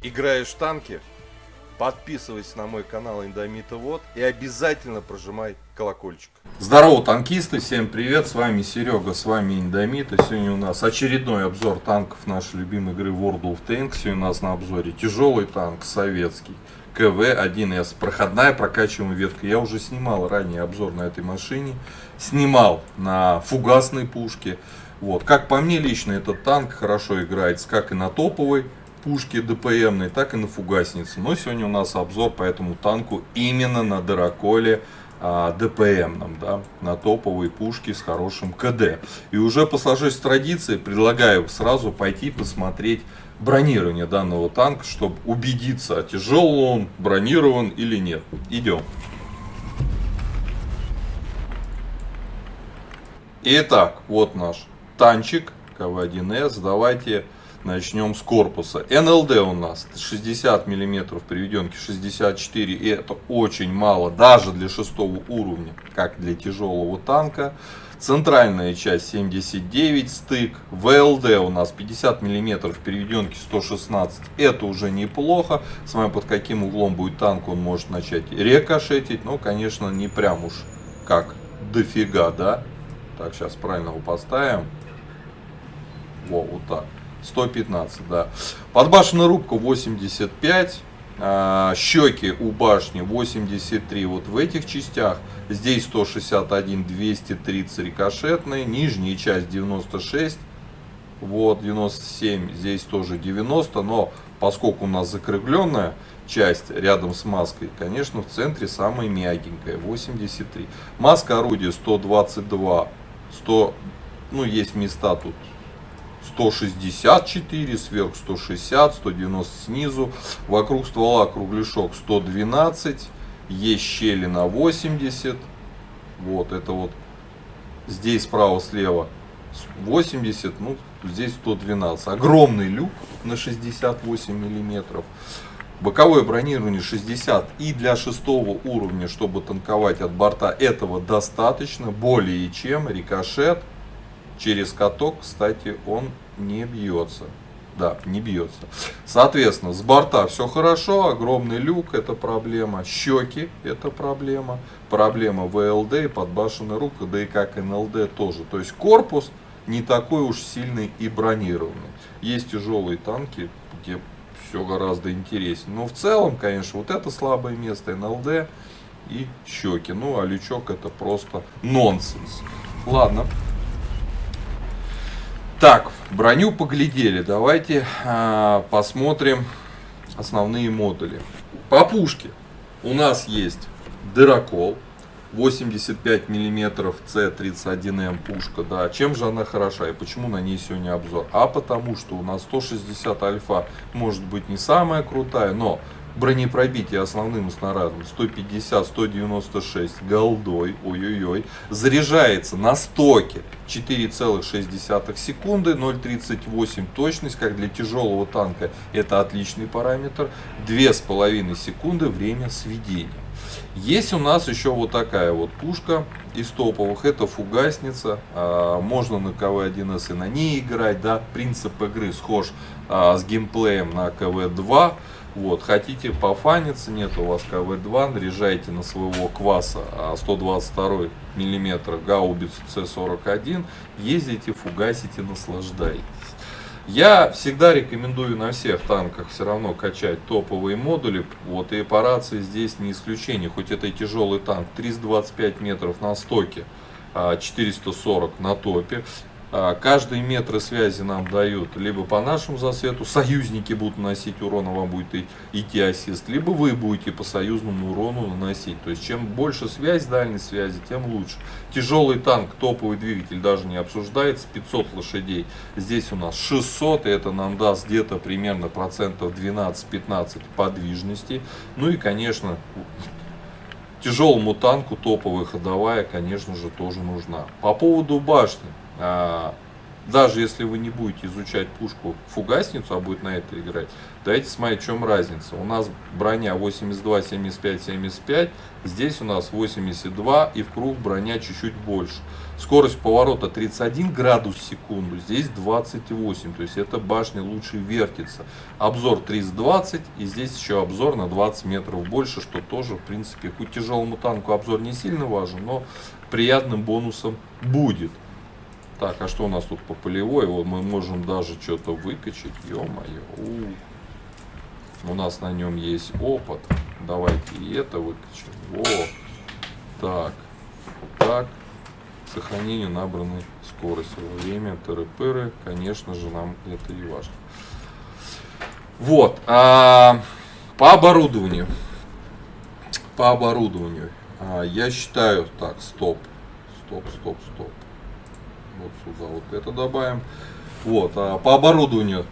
Играешь в танки? Подписывайся на мой канал Индомита Вот и обязательно прожимай колокольчик. Здорово, танкисты, всем привет, с вами Серега, с вами Индомит. И сегодня у нас очередной обзор танков нашей любимой игры World of Tanks. Сегодня у нас на обзоре тяжелый танк советский КВ-1С, проходная прокачиваемая ветка. Я уже снимал ранее обзор на этой машине, снимал на фугасной пушке. Вот. Как по мне лично, этот танк хорошо играется как и на топовой пушки ДПМной, так и на фугаснице. Но сегодня у нас обзор по этому танку именно на Дыроколе ДПМном, да, на топовые пушки с хорошим КД. И уже по сложившейся традиции предлагаю сразу пойти посмотреть бронирование данного танка, чтобы убедиться, тяжелый он, бронирован или нет. Идем. Итак, вот наш танчик КВ-1С. Давайте начнем с корпуса. НЛД у нас 60 мм, приведенки 64, и это очень мало, даже для 6 уровня, как для тяжелого танка. Центральная часть 79 стык, ВЛД у нас 50 мм, переведенки 116, это уже неплохо. Смотрим, под каким углом будет танк, он может начать рикошетить, но, конечно, не прям уж как дофига, да. Так, сейчас правильно его поставим. Во, вот так. 115, да. Подбашенная рубка 85. Щеки у башни 83 вот в этих частях. Здесь 161, 230 рикошетные. Нижняя часть 96. Вот 97, здесь тоже 90. Но поскольку у нас закругленная часть рядом с маской, конечно, в центре самая мягенькая 83. Маска орудия 122. 100, ну есть места тут 164, сверху 160, 190 снизу. Вокруг ствола кругляшок 112. Есть щели на 80. Вот это вот. Здесь справа-слева 80. Ну, здесь 112. Огромный люк на 68 миллиметров. Боковое бронирование 60. И для 6 уровня, чтобы танковать от борта, этого достаточно. Более чем. Рикошет. Через каток, кстати, он не бьется. Да, не бьется. Соответственно, с борта все хорошо. Огромный люк, это проблема. Щеки, это проблема. Проблема ВЛД и подбашенная рубка, да и как НЛД тоже. То есть корпус не такой уж сильный и бронированный. Есть тяжелые танки, где все гораздо интереснее. Но в целом, конечно, вот это слабое место НЛД и щеки. Ну, а лючок это просто нонсенс. Ладно. Так, броню поглядели. Давайте посмотрим основные модули. По пушке у нас есть Дырокол 85 мм С31М пушка. Да. Чем же она хороша и почему на ней сегодня обзор? А потому что у нас 160 альфа может быть не самая крутая, но бронепробитие основным снарядом 150-196 голдой, ой-ой-ой, заряжается на стоке 4,6 секунды, 0,38 точность, как для тяжелого танка это отличный параметр, 2,5 секунды время сведения. Есть у нас еще вот такая вот пушка из топовых, это фугасница, можно на КВ-1С и на ней играть, да, принцип игры схож с геймплеем на КВ-2. Вот, хотите пофаниться, нет у вас КВ-2, наряжайте на своего кваса 122 мм гаубицу С41, ездите, фугасите, наслаждайтесь. Я всегда рекомендую на всех танках все равно качать топовые модули, вот, и по рации здесь не исключение, хоть это и тяжелый танк, 325 метров на стоке, 440 на топе. Каждые метры связи нам дают либо по нашему засвету, союзники будут наносить урон, а вам будет идти ассист, либо вы будете по союзному урону наносить. То есть чем больше связь, дальность связи, тем лучше. Тяжелый танк, топовый двигатель даже не обсуждается, 500 лошадей. Здесь у нас 600, и это нам даст где-то примерно процентов 12-15 подвижности. Ну и, конечно, тяжелому танку топовая ходовая, конечно же, тоже нужна. По поводу башни. даже если вы не будете изучать пушку фугасницу, а будет на это играть, давайте смотреть, в чем разница. У нас броня 82, 75, 75, здесь у нас 82 и в круг броня чуть-чуть больше. Скорость поворота 31 градус в секунду, здесь 28, то есть эта башня лучше вертится. Обзор 320 и здесь еще обзор на 20 метров больше, что тоже в принципе, хоть тяжелому танку обзор не сильно важен, но приятным бонусом будет. Так, а что у нас тут по полевой? Вот мы можем даже что-то выкачать. Ё-моё. У нас на нем есть опыт. Давайте и это выкачаем. Во. Так. Так. Сохранение набранной скорости во время тыры-пыры. Конечно же, нам это и важно. Вот. По оборудованию. Я считаю... Так, стоп. Вот сюда вот это добавим. Вот, по оборудованию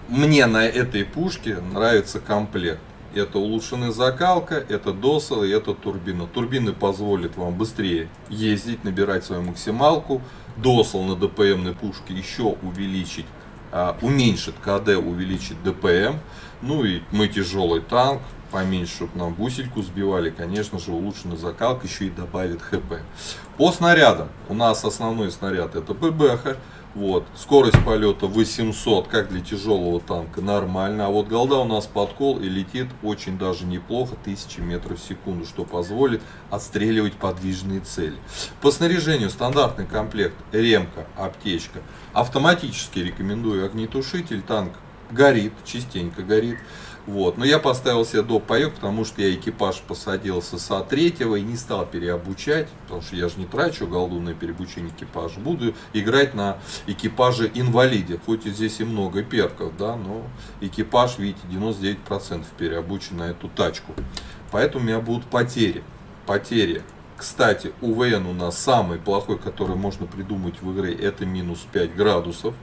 мне на этой пушке нравится комплект. Это улучшенная закалка, это досел и это турбина. Турбины позволят вам быстрее ездить, набирать свою максималку. Досел на ДПМной пушке еще увеличить, уменьшит КД, увеличит ДПМ. Ну и мы тяжелый танк, поменьше, чтобы нам бусельку сбивали. Конечно же, улучшенная закалка еще и добавит ХП. По снарядам. У нас основной снаряд это ПБХ. Вот. Скорость полета 800, как для тяжелого танка, нормально. А вот голда у нас подкол и летит очень даже неплохо, 1000 метров в секунду, что позволит отстреливать подвижные цели. По снаряжению стандартный комплект: ремка, аптечка. Автоматически рекомендую огнетушитель. Танк горит, частенько горит. Вот. Но я поставил себе доп. Паёк, потому что я экипаж посадил с ИСа-3 и не стал переобучать, потому что я же не трачу голду на переобучение экипажа. Буду играть на экипаже инвалиде, хоть и здесь и много перков, да, но экипаж, видите, 99% переобучен на эту тачку. Поэтому у меня будут потери. Кстати, УВН у нас самый плохой, который можно придумать в игре, это минус 5 градусов.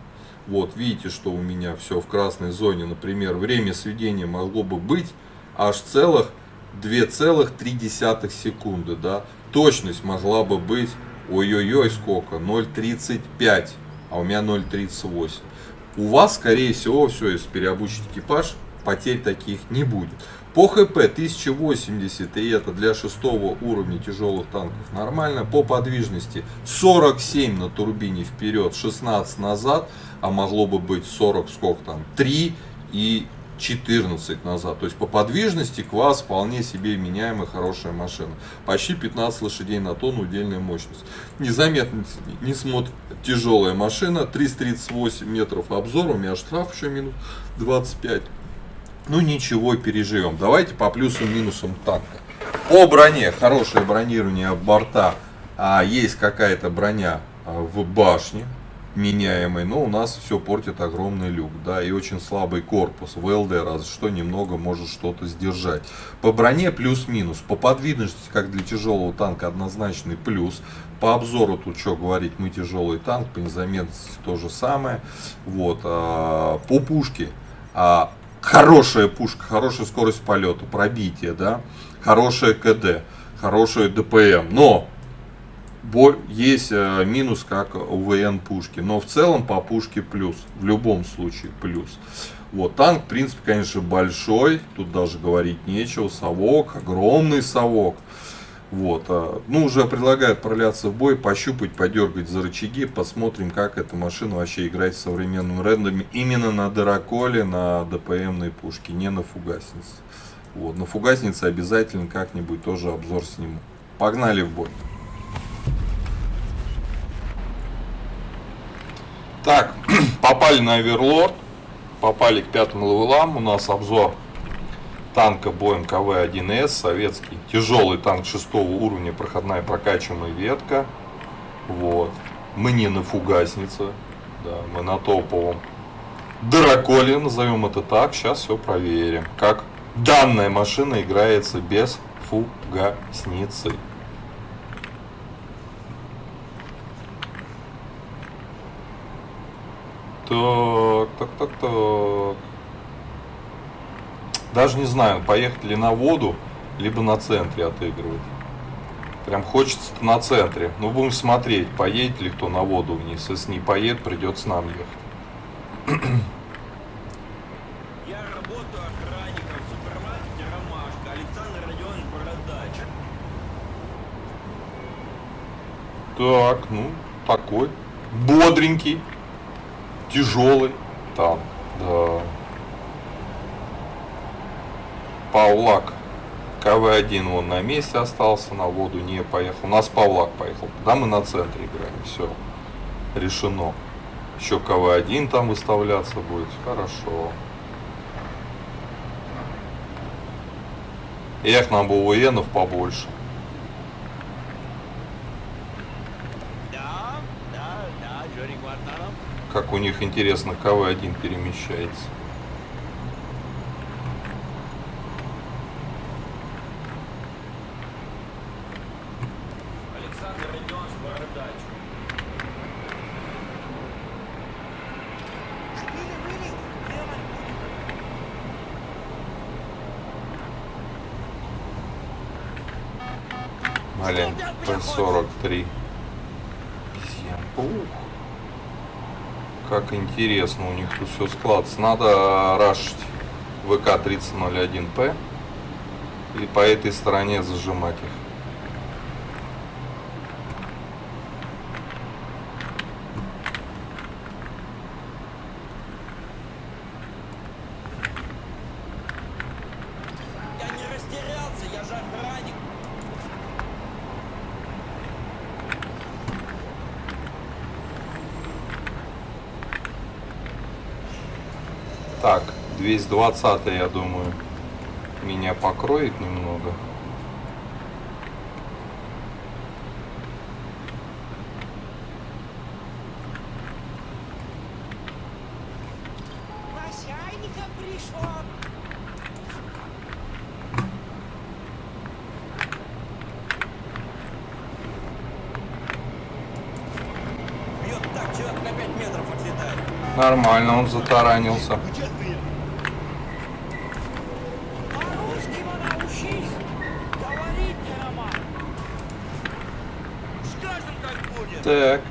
Вот, видите, что у меня все в красной зоне. Например, время сведения могло бы быть аж целых 2,3 секунды. Да? Точность могла бы быть, ой-ой-ой, сколько, 0,35, а у меня 0,38. У вас, скорее всего, все, если переобучить экипаж, потерь таких не будет. По ХП 1080, и это для 6 уровня тяжелых танков нормально. По подвижности 47 на турбине вперед, 16 назад, а могло бы быть 40, сколько там, 3 и 14 назад. То есть по подвижности КВАЗ вполне себе меняемая хорошая машина. Почти 15 лошадей на тонну удельная мощность. Незаметно не смотрит тяжелая машина. 338 метров обзор, у меня штраф еще минут 25. Ну ничего, переживем. Давайте по плюсам и минусам танка. По броне, хорошее бронирование борта. Есть какая-то броня в башне меняемый, но у нас все портит огромный люк, да, и очень слабый корпус. ВЛД разве что немного может что-то сдержать. По броне плюс-минус. По подвижности, как для тяжелого танка, однозначный плюс. По обзору тут что говорить, мы тяжелый танк, по незаметности то же самое. Вот. По пушке. Хорошая пушка, хорошая скорость полета, пробитие, да, хорошая КД, хорошая ДПМ, но есть минус, как у ВН пушки, но в целом по пушке плюс, в любом случае плюс. Вот, танк, в принципе, конечно, большой, тут даже говорить нечего, совок, огромный совок. Вот, ну, уже предлагаю отправляться в бой, пощупать, подергать за рычаги, посмотрим, как эта машина вообще играет в современном рендоме именно на дыроколе, на ДПМной пушке, не на фугаснице. Вот, на фугаснице обязательно как-нибудь тоже обзор сниму. Погнали в бой. Так, попали на Оверлорд, попали к 5 левелам, у нас обзор танка боем КВ-1С, советский тяжелый танк 6 уровня, проходная прокачиваемая ветка. Вот. Мы не на фугаснице, да, мы на топовом дыроколе, назовем это так. Сейчас все проверим, как данная машина играется без фугасницы. Так. Даже не знаю, поехать ли на воду, либо на центре отыгрывать. Прям хочется на центре. Ну, будем смотреть, поедет ли кто на воду вниз. Если не поедет, придется нам ехать. Я работаю охранником в супермаркете «Ромашка». Александр Родионович Бородач. Так, ну, такой. Бодренький. Тяжелый танк. Да. Павлак. КВ-1 он на месте остался, на воду не поехал. У нас Павлак поехал. Да, мы на центре играем. Все. Решено. Еще КВ-1 там выставляться будет. Хорошо. Эх, нам бы УНов побольше. Да, Жорик Вартанов. Как у них интересно КВ-1 перемещается. Александр Родионович Бородач. Блин, П-43. Ух. Как интересно у них тут все складывается. Надо рашить ВК-3001П и по этой стороне зажимать их. Я не растерялся, я же охранник. Так, 220, я думаю, меня покроет немного. Хозяйника пришел. Бьет так, человек на 5 метров отлетает. Нормально, он затаранился. Где ты? По-русски научись. Говорите, Роман. Скажем, как будет. Так.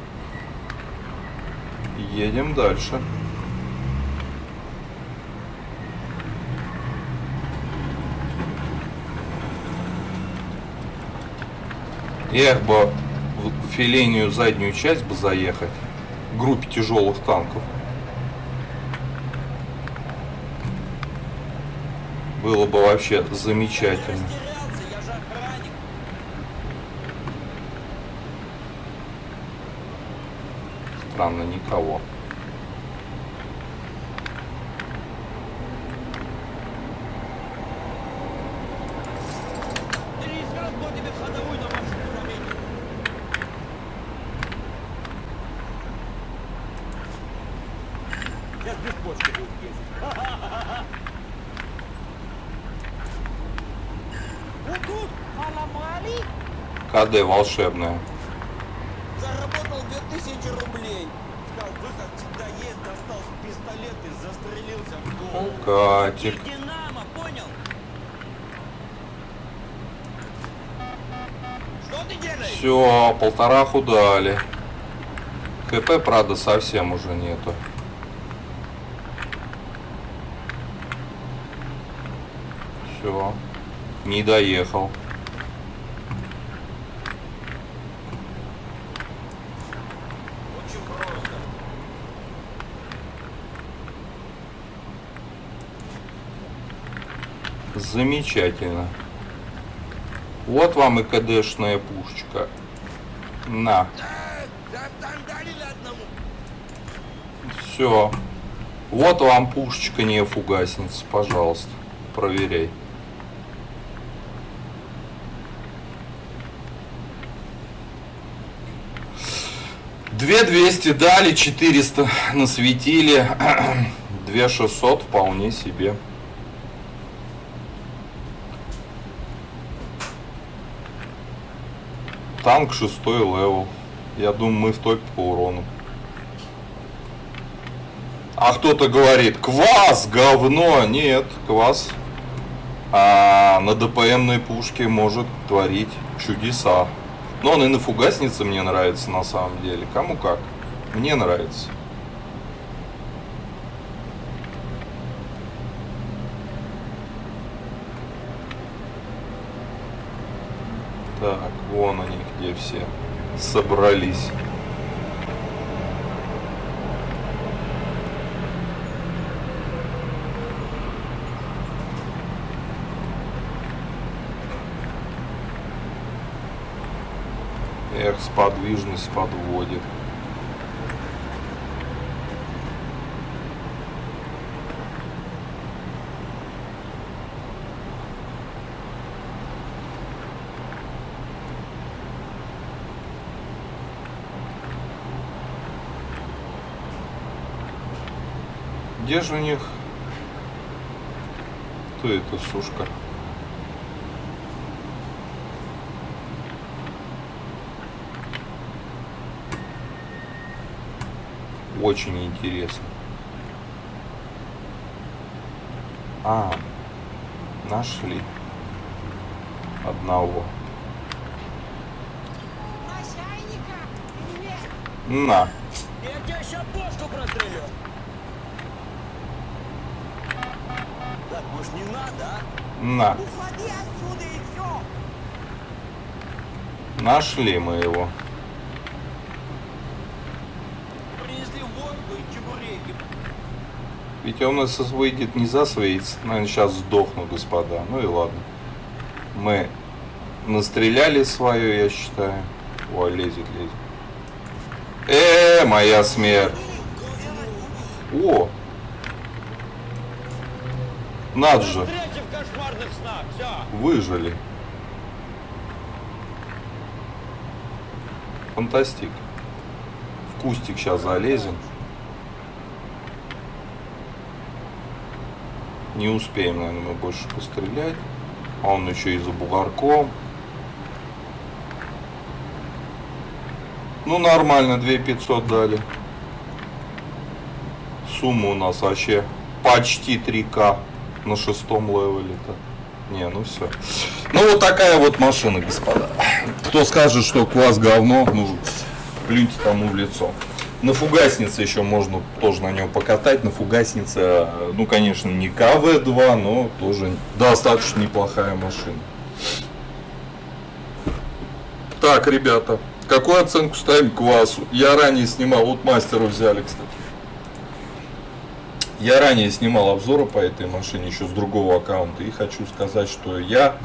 Едем дальше. Эх бы в филению заднюю часть бы заехать. В группе тяжелых танков. Было бы вообще замечательно. Растерялся, я же охранник. Странно, никого. Ты не искал, кто тебе ходовую на машину заметил? Сейчас без почки будет ездить. Вот тут поломали. КД волшебная. Заработал 2000 рублей. Сказал, выход всегда есть, достал пистолет и застрелился в голову. Катик. И Динамо, понял? Что ты делаешь? Все, полтораху дали. ХП, правда, совсем уже нету. Все. Не доехал. Очень просто. Замечательно. Вот вам и КДшная пушечка. На. Застандалили одному. Все. Вот вам пушечка, не фугасница, пожалуйста. Проверяй. Две 200 дали, 400 насветили. 2600 вполне себе. Танк 6 левел. Я думаю, мы в топе по урону. А кто-то говорит, квас, говно. Нет, квас на ДПМной пушке может творить чудеса. Но он и на фугаснице мне нравится на самом деле. Кому как. Мне нравится. Так, вон они где все собрались. Эх, сподвижность подводит. Где же у них? Кто это, сушка? Очень интересно. А, нашли одного. Хозяйника! На, Я тебя сейчас бошку прострелю! Так, может не надо, а? на. Уходи отсюда и все! Нашли мы его. Принесли водку и чебуреки. Ведь он у нас выйдет не за свейц. Наверное, сейчас сдохну, господа. Ну и ладно. Мы настреляли свое, я считаю. Ой, лезет. Моя смерть. О! Надо же, Встреча в кошмарных снах, все! выжили. Фантастик. В кустик сейчас залезем. Не успеем, наверное, мы больше пострелять. А он еще и за бугорком. Ну, нормально, 2500 дали. Сумма у нас вообще почти 3К на 6-м левеле-то. Не, ну все. Ну, вот такая вот машина, господа. Кто скажет, что класс говно, ну, плюньте тому в лицо. На фугаснице еще можно тоже на нем покатать. На фугаснице, ну, конечно, не КВ-2, но тоже достаточно неплохая машина. Так, ребята, какую оценку ставим квасу? Я ранее снимал, вот мастера взяли, кстати. Я ранее снимал обзоры по этой машине еще с другого аккаунта. И хочу сказать, что я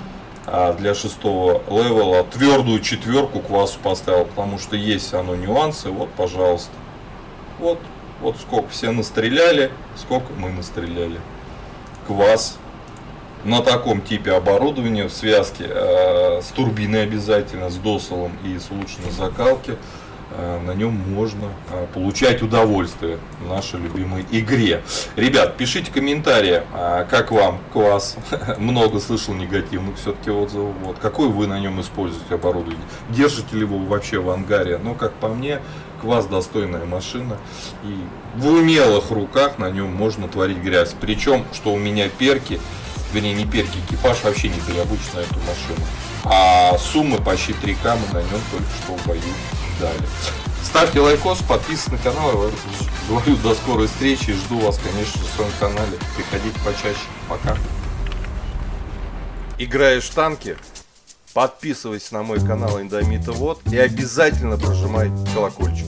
для 6-го левела твердую 4 квасу поставил. Потому что есть оно нюансы. Вот, пожалуйста. Вот сколько все настреляли. Сколько мы настреляли. Квас. На таком типе оборудования. В связке с турбиной обязательно. С доселом и с улучшенной закалки. На нем можно получать удовольствие в нашей любимой игре. Ребят, пишите комментарии, как вам квас. Много слышал негативных все-таки отзывов. Вот. Какой вы на нем используете оборудование? Держите ли вы вообще в ангаре? Но, как по мне, квас достойная машина. И в умелых руках на нем можно творить грязь. Причем, что у меня перки, вернее не перки, экипаж вообще не переобучен на эту машину. А суммы почти 3К мы на нем только что в бою дали. Ставьте лайкос, подписывайтесь на канал. Я говорю, до скорой встречи. И жду вас, конечно же, в своем канале. Приходите почаще. Пока. Играешь в танки? Подписывайся на мой канал Индомита Вот и обязательно прожимай колокольчик.